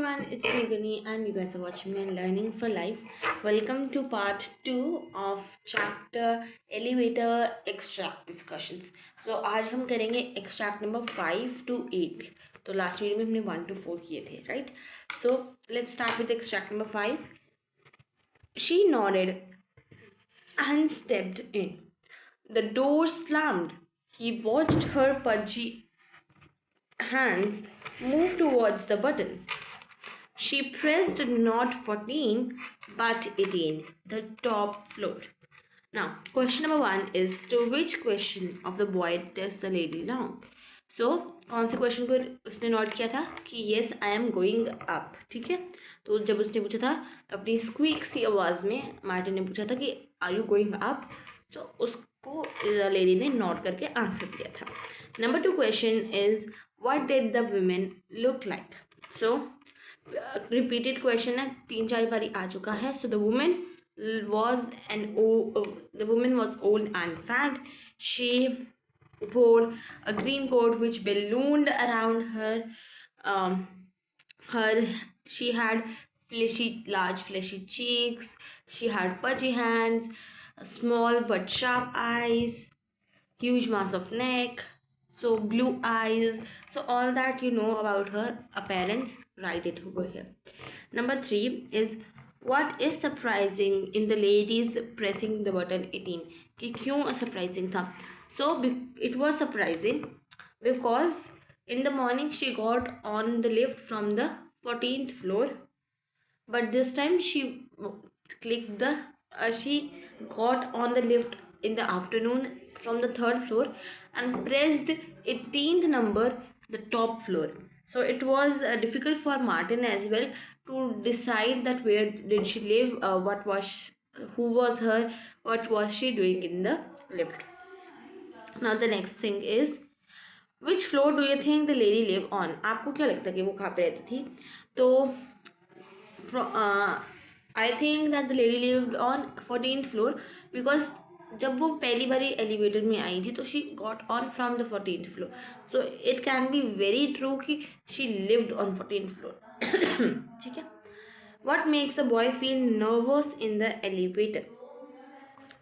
everyone, it's me Guni and you guys are watching me on Learning for Life. Welcome to part 2 of chapter Elevator Extract Discussions. So आज हम करेंगे extract number 5 to 8. तो last video में हमने 1 to 4 किए थे, right? So let's start with extract number 5. She nodded and stepped in. The door slammed. He watched her pudgy hands move towards the buttons. She pressed not 14 but 18, the top floor. Now, question number 1 is to which question of the boy does the lady belong? So, कौन से question को उसने note किया था कि yes I am going up, ठीक है? तो जब उसने पूछा था अपनी स्क्वीक सी आवाज में मार्टिन ने पूछा था कि are you going up, तो उसको लेडी ने नोट करके आंसर दिया था. Number 2 question is what did the women look like? So repeated question है, 3-4 बारी आ चुका है. So the woman was old and fat. She wore a green coat which ballooned around her. Um, she had large fleshy cheeks. She had pudgy hands, small but sharp eyes, huge mass of neck, so blue eyes. So all that you know about her appearance, write it over here. Number 3 is what is surprising in the ladies pressing the button 18, कि क्यों surprising था? So it was surprising because in the morning she got on the lift from the 14th floor, but this time she got on the lift in the afternoon from the 3rd floor and pressed 18th number, the top floor. So it was difficult for Martin as well to decide that where did she live, who was her, what was she doing in the lift. Now the next thing is which floor do you think the lady live on? आपको क्या लगता है कि वो कहाँ पे रहती थी? तो I think that the lady lived on 14th floor because जब वो पहली बारी एलिवेटर में आई थी तो she got on from the 14th floor. So it can be very true कि she lived on 14th floor. ठीक है? What makes the boy feel nervous in the elevator?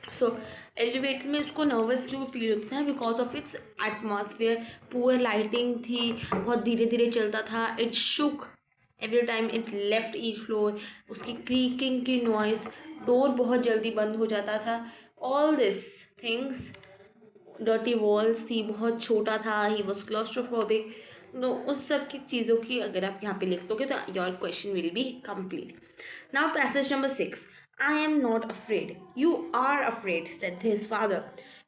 So elevator में उसको नर्वस क्यों feel होता है? Because of its atmosphere. Poor lighting थी, बहुत धीरे धीरे चलता था. It Shuk every time it left each floor. उसकी क्रीकिंग की नॉइज, डोर बहुत जल्दी बंद हो जाता था. All this things, dirty walls थी, बहुत छोटा था, ही वॉज क्लॉस्ट्रोफोबिक. तो उस सब की चीज़ों की अगर आप यहाँ पे लिख दोगे तो your question will be complete. Now passage number 6. I am not afraid. You are afraid, said his father.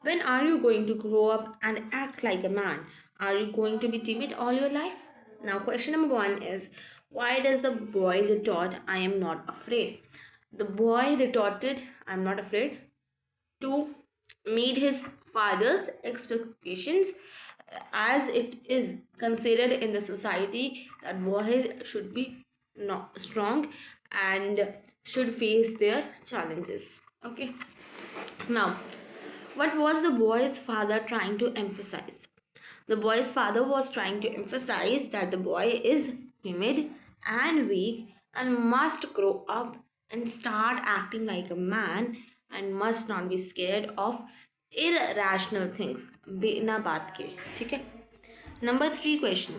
When are you going to grow up and act like a man? Are you going to be timid all your life? Now, question number 1 is why does the boy retort, I am not afraid? The boy retorted, I am not afraid, to meet his father's expectations, as it is considered in the society that boys should be not strong and should face their challenges. Okay, now what was the boy's father trying to emphasize? The boy's father was trying to emphasize that the boy is timid and weak and must grow up and start acting like a man and must not be scared of irrational things बिना बात के. ठीक है. Number 3 question.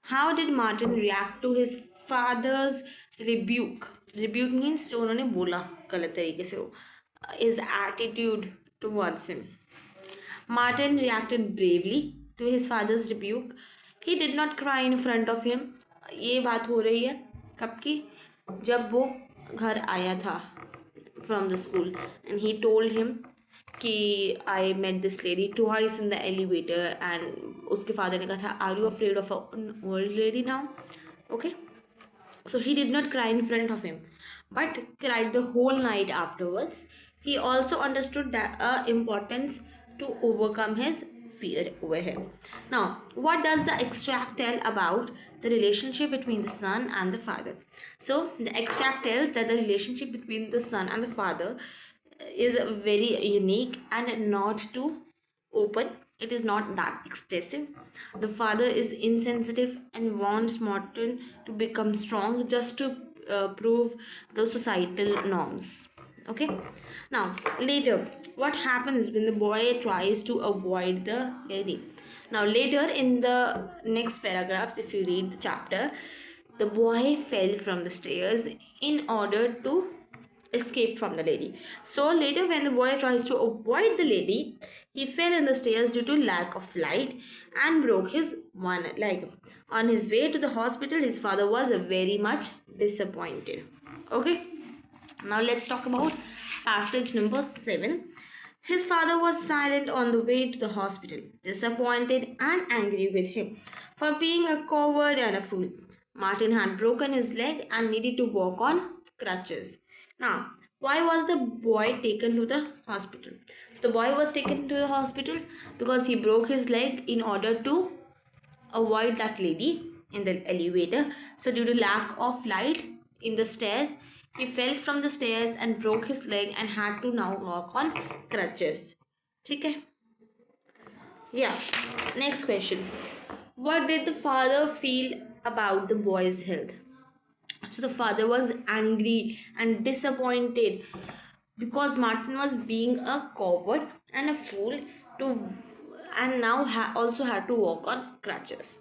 How did Martin react to his father's rebuke? Rebuke means जो उन्होंने बोला गलत तरीके से, वो his attitude towards him. Martin reacted bravely to his father's rebuke. He did not cry in front of him. ये बात हो रही है कब की? जब वो घर आया था from the school and he told him कि I met this lady twice in the elevator and उसके father ने कहा था are you afraid of an old lady now? Okay, so he did not cry in front of him but cried the whole night afterwards. He also understood that importance to overcome his fear over here. Now, what does the extract tell about the relationship between the son and the father? So, the extract tells that the relationship between the son and the father is very unique and not too open. it is not that expressive. The father is insensitive and wants Martin to become strong just to prove the societal norms. Okay. Now, later, what happens when the boy tries to avoid the lady? Now, later in the next paragraphs, if you read the chapter, the boy fell from the stairs in order to escape from the lady. So later, when the boy tries to avoid the lady, he fell in the stairs due to lack of light and broke his one leg. On his way to the hospital, his father was very much disappointed. Okay, now let's talk about passage number 7. His father was silent on the way to the hospital, disappointed and angry with him for being a coward and a fool. Martin had broken his leg and needed to walk on crutches. Now, why was the boy taken to the hospital? So the boy was taken to the hospital because he broke his leg in order to avoid that lady in the elevator. So due to lack of light in the stairs, he fell from the stairs and broke his leg and had to now walk on crutches. Okay. Yeah. Next question. What did the father feel about the boy's health? So the father was angry and disappointed because Martin was being a coward and a fool to and now also had to walk on crutches.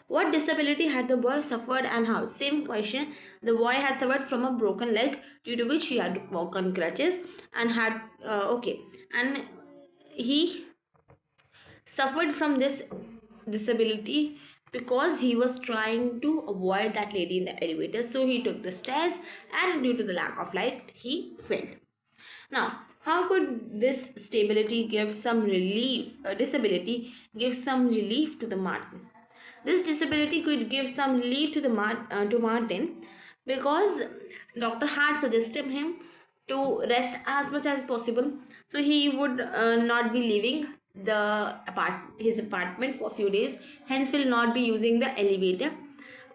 What disability had the boy suffered and how? Same question. The boy had suffered from a broken leg due to which he had to walk on crutches and had okay, and he suffered from this disability because he was trying to avoid that lady in the elevator. So he took the stairs and due to the lack of light he fell. Now, how could this stability give some relief, disability give some relief to the Martin? This disability could give some relief to to Martin because doctor had suggested him to rest as much as possible, so he would not be leaving his apartment for a few days. Hence, will not be using the elevator.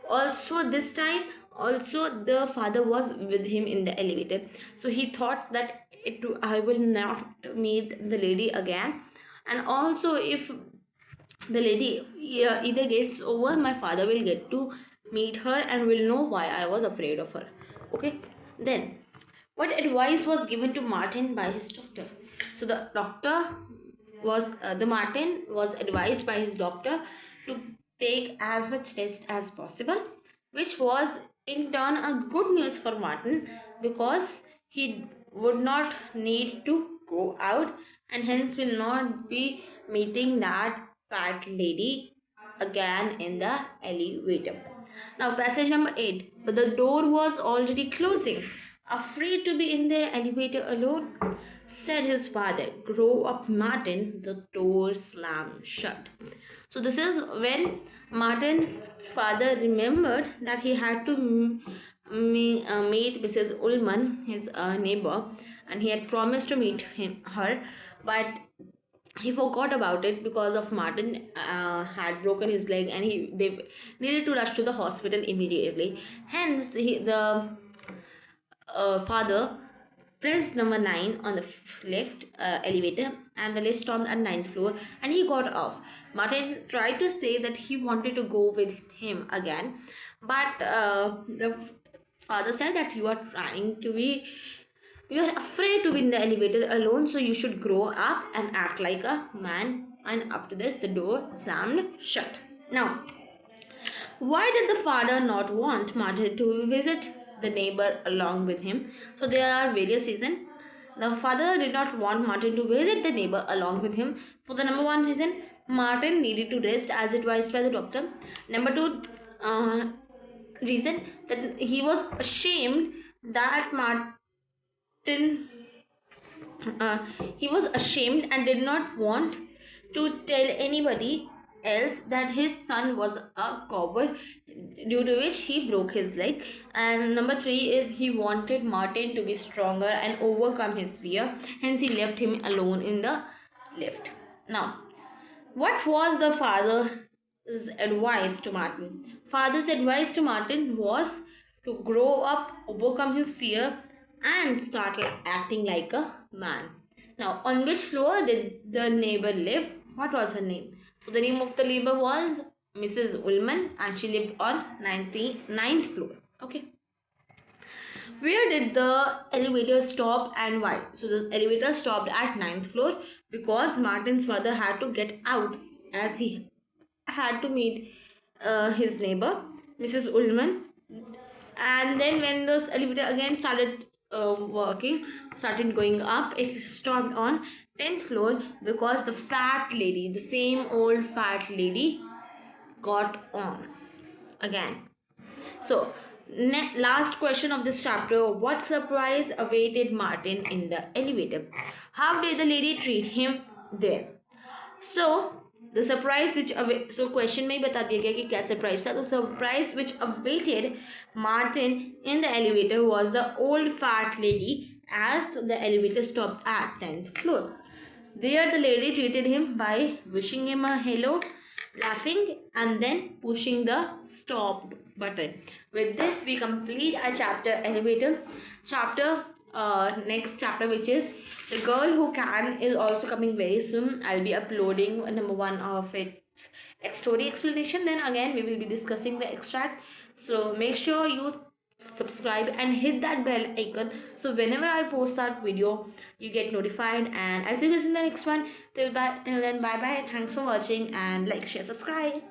Also, this time, also the father was with him in the elevator, so he thought that I will not meet the lady again, and also if the lady either gets over, my father will get to meet her and will know why I was afraid of her. Okay, then what advice was given to Martin by his doctor? So the Martin was advised by his doctor to take as much rest as possible, which was in turn a good news for Martin because he would not need to go out and hence will not be meeting that fat lady again in the elevator. Now, passage number 8. But the door was already closing. Afraid to be in the elevator alone, said his father. Grow up, Martin. The door slammed shut. So, this is when Martin's father remembered that he had to meet Mrs. Ullman, his neighbor, and he had promised to meet her, but he forgot about it because of Martin had broken his leg and they needed to rush to the hospital immediately. Hence, the father pressed number 9 on the lift elevator and the lift stopped at 9th floor and he got off. Martin tried to say that he wanted to go with him again, but the father said that you are afraid to be in the elevator alone, so you should grow up and act like a man. And after this, the door slammed shut. Now, why did the father not want Martin to visit the neighbor along with him? So there are various reasons. The father did not want Martin to visit the neighbor along with him. For the number one reason, Martin needed to rest as advised by the doctor. Number two reason, that he was ashamed that Martin uh, he was ashamed and did not want to tell anybody else that his son was a coward, due to which he broke his leg. And number three is he wanted Martin to be stronger and overcome his fear, hence he left him alone in the lift. Now, what was the father's advice to Martin? Father's advice to Martin was to grow up, overcome his fear, and start acting like a man. Now, on which floor did the neighbor live? What was her name? So the name of the labor was Mrs. Ullman, and she lived on 99th floor. Okay. Where did the elevator stop and why? So the elevator stopped at ninth floor because Martin's father had to get out as he had to meet his neighbor, Mrs. Ullman. And then when the elevator again started started going up, it stopped on 10th floor because the fat lady, the same old fat lady, got on again. So, last question of this chapter. What surprise awaited Martin in the elevator? How did the lady treat him there? So, the surprise which so question में ही बता दिया गया कि क्या surprise था. The surprise which awaited Martin in the elevator was the old fat lady as the elevator stopped at 10th floor. There the lady treated him by wishing him a hello, laughing, and then pushing the stop button. With this, we complete our chapter elevator. Chapter next chapter, which is the girl who can, is also coming very soon. I'll be uploading number one of its story explanation. Then again, we will be discussing the extracts. So make sure you subscribe and hit that bell icon so whenever I post that video you get notified, and I'll see you guys in the next one. Till then, bye bye, thanks for watching, and like, share, subscribe.